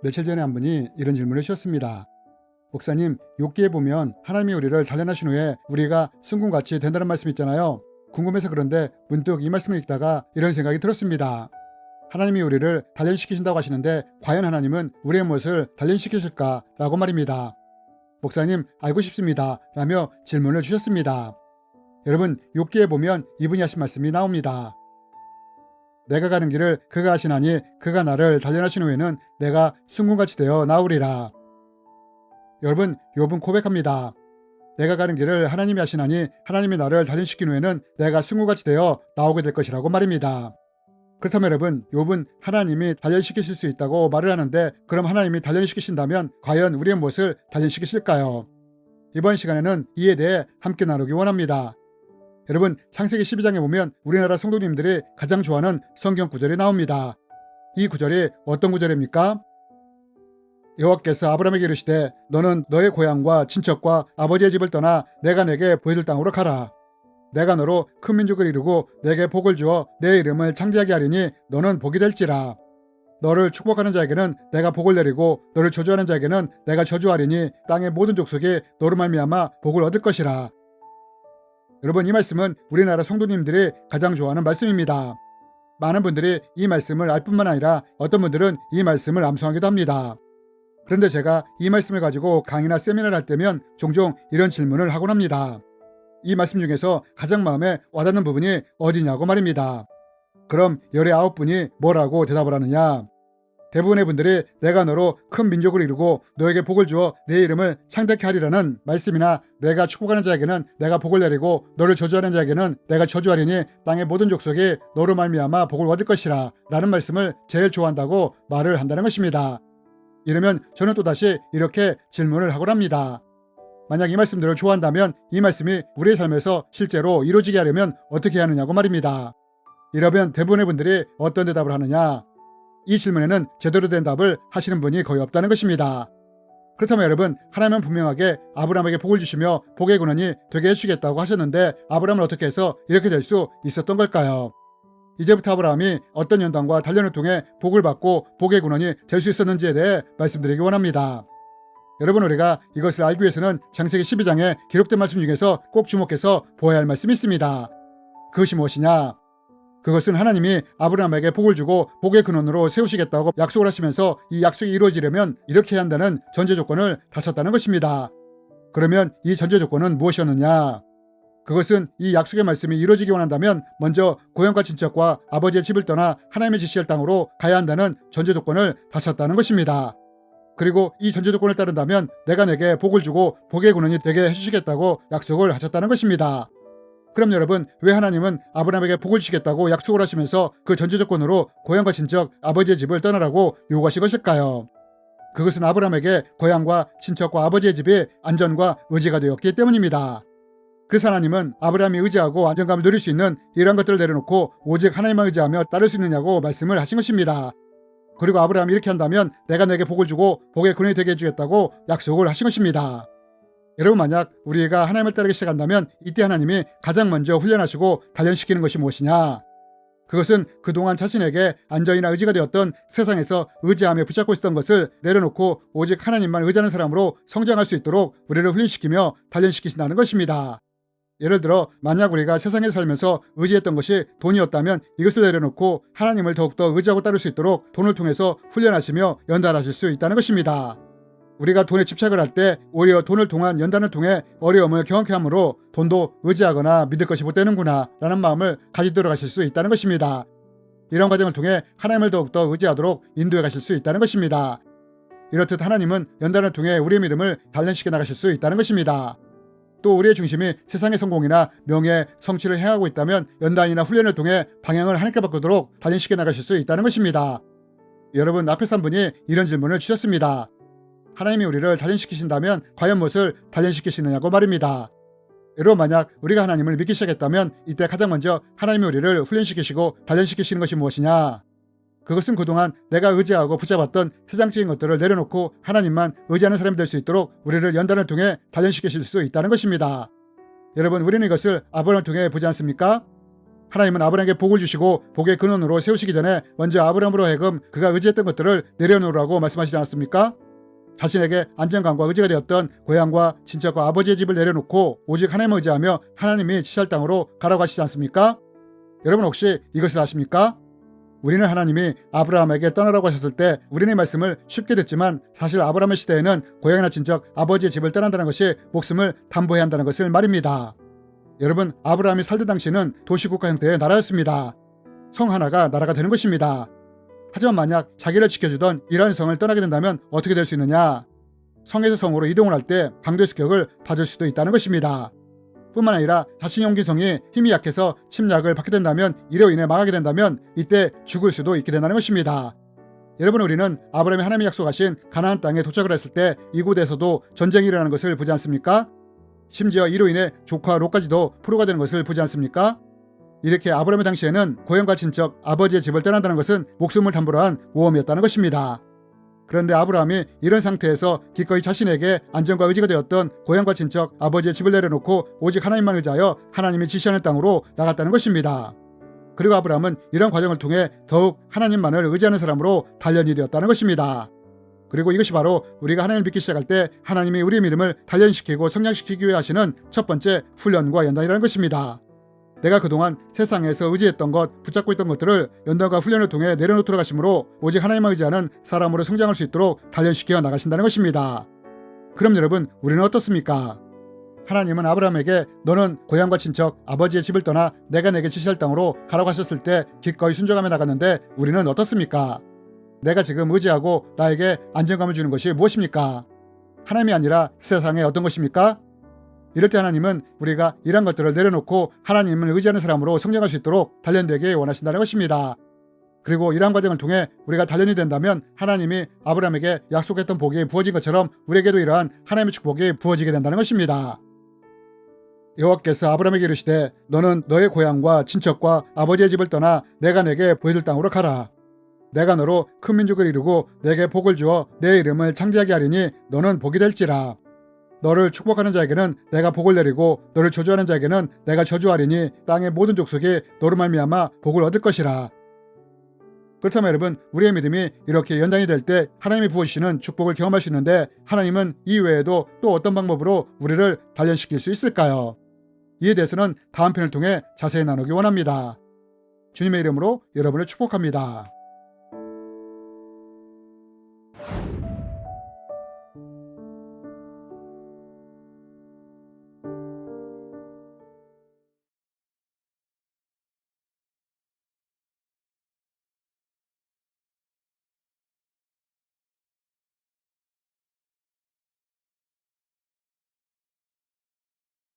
며칠 전에 한 분이 이런 질문을 주셨습니다. 목사님, 욥기에 보면 하나님이 우리를 단련하신 후에 우리가 순금같이 된다는 말씀이 있잖아요. 궁금해서 그런데 문득 이 말씀을 읽다가 이런 생각이 들었습니다. 하나님이 우리를 단련시키신다고 하시는데 과연 하나님은 우리의 무엇을 단련시키실까? 라고 말입니다. 목사님, 알고 싶습니다. 라며 질문을 주셨습니다. 여러분, 욥기에 보면 이분이 하신 말씀이 나옵니다. 내가 가는 길을 그가 아시나니 그가 나를 단련하신 후에는 내가 순금같이 되어 나오리라. 여러분, 욥은 고백합니다. 내가 가는 길을 하나님이 아시나니 하나님이 나를 단련시킨 후에는 내가 순금같이 되어 나오게 될 것이라고 말입니다. 그렇다면 여러분, 욥은 하나님이 단련시키실 수 있다고 말을 하는데 그럼 하나님이 단련시키신다면 과연 우리의 무엇을 단련시키실까요? 이번 시간에는 이에 대해 함께 나누기 원합니다. 여러분, 창세기 12장에 보면 우리나라 성도님들이 가장 좋아하는 성경 구절이 나옵니다. 이 구절이 어떤 구절입니까? 여호와께서 아브라함에게 이르시되 너는 너의 고향과 친척과 아버지의 집을 떠나 내가 내게 보여줄 땅으로 가라. 내가 너로 큰 민족을 이루고 내게 복을 주어 내 이름을 창대하게 하리니 너는 복이 될지라. 너를 축복하는 자에게는 내가 복을 내리고 너를 저주하는 자에게는 내가 저주하리니 땅의 모든 족속이 너로 말미암아 복을 얻을 것이라. 여러분, 이 말씀은 우리나라 성도님들이 가장 좋아하는 말씀입니다. 많은 분들이 이 말씀을 알 뿐만 아니라 어떤 분들은 이 말씀을 암송하기도 합니다. 그런데 제가 이 말씀을 가지고 강의나 세미나를 할 때면 종종 이런 질문을 하곤 합니다. 이 말씀 중에서 가장 마음에 와닿는 부분이 어디냐고 말입니다. 그럼 19분이 뭐라고 대답을 하느냐? 대부분의 분들이 내가 너로 큰 민족을 이루고 너에게 복을 주어 내 이름을 창대케 하리라는 말씀이나 내가 축복하는 자에게는 내가 복을 내리고 너를 저주하는 자에게는 내가 저주하리니 땅의 모든 족속이 너로 말미암아 복을 얻을 것이라 라는 말씀을 제일 좋아한다고 말을 한다는 것입니다. 이러면 저는 또다시 이렇게 질문을 하곤 합니다. 만약 이 말씀들을 좋아한다면 이 말씀이 우리의 삶에서 실제로 이루어지게 하려면 어떻게 해야 하느냐고 말입니다. 이러면 대부분의 분들이 어떤 대답을 하느냐? 이 질문에는 제대로 된 답을 하시는 분이 거의 없다는 것입니다. 그렇다면 여러분, 하나님은 분명하게 아브라함에게 복을 주시며 복의 근원이 되게 해주시겠다고 하셨는데 아브라함은 어떻게 해서 이렇게 될 수 있었던 걸까요? 이제부터 아브라함이 어떤 연단과 단련을 통해 복을 받고 복의 근원이 될 수 있었는지에 대해 말씀드리기 원합니다. 여러분, 우리가 이것을 알기 위해서는 창세기 12장에 기록된 말씀 중에서 꼭 주목해서 보아야 할 말씀이 있습니다. 그것이 무엇이냐? 그것은 하나님이 아브라함에게 복을 주고 복의 근원으로 세우시겠다고 약속을 하시면서 이 약속이 이루어지려면 이렇게 해야 한다는 전제 조건을 다셨다는 것입니다. 그러면 이 전제 조건은 무엇이었느냐? 그것은 이 약속의 말씀이 이루어지기 원한다면 먼저 고향과 친척과 아버지의 집을 떠나 하나님의 지시할 땅으로 가야 한다는 전제 조건을 다셨다는 것입니다. 그리고 이 전제 조건을 따른다면 내가 내게 복을 주고 복의 근원이 되게 해주시겠다고 약속을 하셨다는 것입니다. 그럼 여러분, 왜 하나님은 아브라함에게 복을 주시겠다고 약속을 하시면서 그 전제 조건으로 고향과 친척, 아버지의 집을 떠나라고 요구하신 것일까요? 그것은 아브라함에게 고향과 친척과 아버지의 집이 안전과 의지가 되었기 때문입니다. 그래서 하나님은 아브라함이 의지하고 안정감을 누릴 수 있는 이러한 것들을 내려놓고 오직 하나님만 의지하며 따를 수 있느냐고 말씀을 하신 것입니다. 그리고 아브라함이 이렇게 한다면 내가 내게 복을 주고 복의 근원이 되게 해주겠다고 약속을 하신 것입니다. 여러분, 만약 우리가 하나님을 따르기 시작한다면 이때 하나님이 가장 먼저 훈련하시고 단련시키는 것이 무엇이냐? 그것은 그동안 자신에게 안전이나 의지가 되었던 세상에서 의지하며 붙잡고 있었던 것을 내려놓고 오직 하나님만 의지하는 사람으로 성장할 수 있도록 우리를 훈련시키며 단련시키신다는 것입니다. 예를 들어 만약 우리가 세상에 살면서 의지했던 것이 돈이었다면 이것을 내려놓고 하나님을 더욱더 의지하고 따를 수 있도록 돈을 통해서 훈련하시며 연단하실 수 있다는 것입니다. 우리가 돈에 집착을 할 때 오히려 돈을 통한 연단을 통해 어려움을 경험케 하므로 돈도 의지하거나 믿을 것이 못 되는구나 라는 마음을 가지도록 하실 수 있다는 것입니다. 이런 과정을 통해 하나님을 더욱더 의지하도록 인도해 가실 수 있다는 것입니다. 이렇듯 하나님은 연단을 통해 우리의 믿음을 단련시켜 나가실 수 있다는 것입니다. 또 우리의 중심이 세상의 성공이나 명예, 성취를 향하고 있다면 연단이나 훈련을 통해 방향을 하나님께 바꾸도록 단련시켜 나가실 수 있다는 것입니다. 여러분, 앞에서 한 분이 이런 질문을 주셨습니다. 하나님이 우리를 단련시키신다면 과연 무엇을 단련시키시느냐고 말입니다. 여러분, 만약 우리가 하나님을 믿기 시작했다면 이때 가장 먼저 하나님이 우리를 훈련시키시고 단련시키시는 것이 무엇이냐? 그것은 그동안 내가 의지하고 붙잡았던 세상적인 것들을 내려놓고 하나님만 의지하는 사람이 될 수 있도록 우리를 연단을 통해 단련시키실 수 있다는 것입니다. 여러분, 우리는 이것을 아브라함을 통해 보지 않습니까? 하나님은 아브라함에게 복을 주시고 복의 근원으로 세우시기 전에 먼저 아브라함으로 하여금 그가 의지했던 것들을 내려놓으라고 말씀하시지 않았습니까? 자신에게 안정감과 의지가 되었던 고향과 친척과 아버지의 집을 내려놓고 오직 하나님을 의지하며 하나님이 지시할 땅으로 가라고 하시지 않습니까? 여러분 혹시 이것을 아십니까? 우리는 하나님이 아브라함에게 떠나라고 하셨을 때 우리는 이 말씀을 쉽게 듣지만 사실 아브라함의 시대에는 고향이나 친척, 아버지의 집을 떠난다는 것이 목숨을 담보해야 한다는 것을 말입니다. 여러분, 아브라함이 살던 당시는 도시국가 형태의 나라였습니다. 성 하나가 나라가 되는 것입니다. 하지만 만약 자기를 지켜주던 이러한 성을 떠나게 된다면 어떻게 될 수 있느냐? 성에서 성으로 이동을 할 때 강도의 습격을 받을 수도 있다는 것입니다. 뿐만 아니라 자신이 옮긴 성이 힘이 약해서 침략을 받게 된다면, 이로 인해 망하게 된다면 이때 죽을 수도 있게 된다는 것입니다. 여러분, 우리는 아브라함이 하나님이 약속하신 가나안 땅에 도착을 했을 때 이곳에서도 전쟁이 일어나는 것을 보지 않습니까? 심지어 이로 인해 조카 롯까지도 포로가 되는 것을 보지 않습니까? 이렇게 아브라함의 당시에는 고향과 친척, 아버지의 집을 떠난다는 것은 목숨을 담보로 한 모험이었다는 것입니다. 그런데 아브라함이 이런 상태에서 기꺼이 자신에게 안전과 의지가 되었던 고향과 친척, 아버지의 집을 내려놓고 오직 하나님만 의지하여 하나님이 지시하는 땅으로 나갔다는 것입니다. 그리고 아브라함은 이런 과정을 통해 더욱 하나님만을 의지하는 사람으로 단련이 되었다는 것입니다. 그리고 이것이 바로 우리가 하나님을 믿기 시작할 때 하나님이 우리의 믿음을 단련시키고 성장시키기 위해 하시는 첫 번째 훈련과 연단이라는 것입니다. 내가 그동안 세상에서 의지했던 것, 붙잡고 있던 것들을 연단과 훈련을 통해 내려놓도록 하심으로 오직 하나님만 의지하는 사람으로 성장할 수 있도록 단련시켜 나가신다는 것입니다. 그럼 여러분, 우리는 어떻습니까? 하나님은 아브라함에게 너는 고향과 친척, 아버지의 집을 떠나 내가 내게 지시할 땅으로 가라고 하셨을 때 기꺼이 순종하며 나갔는데 우리는 어떻습니까? 내가 지금 의지하고 나에게 안정감을 주는 것이 무엇입니까? 하나님이 아니라 세상의 어떤 것입니까? 이럴 때 하나님은 우리가 이런 것들을 내려놓고 하나님을 의지하는 사람으로 성장할 수 있도록 단련되게 원하신다는 것입니다. 그리고 이러한 과정을 통해 우리가 단련이 된다면 하나님이 아브라함에게 약속했던 복이 부어진 것처럼 우리에게도 이러한 하나님의 축복이 부어지게 된다는 것입니다. 여호와께서 아브라함에게 이르시되 너는 너의 고향과 친척과 아버지의 집을 떠나 내가 내게 보여줄 땅으로 가라. 내가 너로 큰 민족을 이루고 내게 복을 주어 내 이름을 창대하게 하리니 너는 복이 될지라. 너를 축복하는 자에게는 내가 복을 내리고 너를 저주하는 자에게는 내가 저주하리니 땅의 모든 족속이 너로 말미암아 복을 얻을 것이라. 그렇다면 여러분, 우리의 믿음이 이렇게 연단이 될 때 하나님이 부어주시는 축복을 경험할 수 있는데 하나님은 이 외에도 또 어떤 방법으로 우리를 단련시킬 수 있을까요? 이에 대해서는 다음 편을 통해 자세히 나누기 원합니다. 주님의 이름으로 여러분을 축복합니다.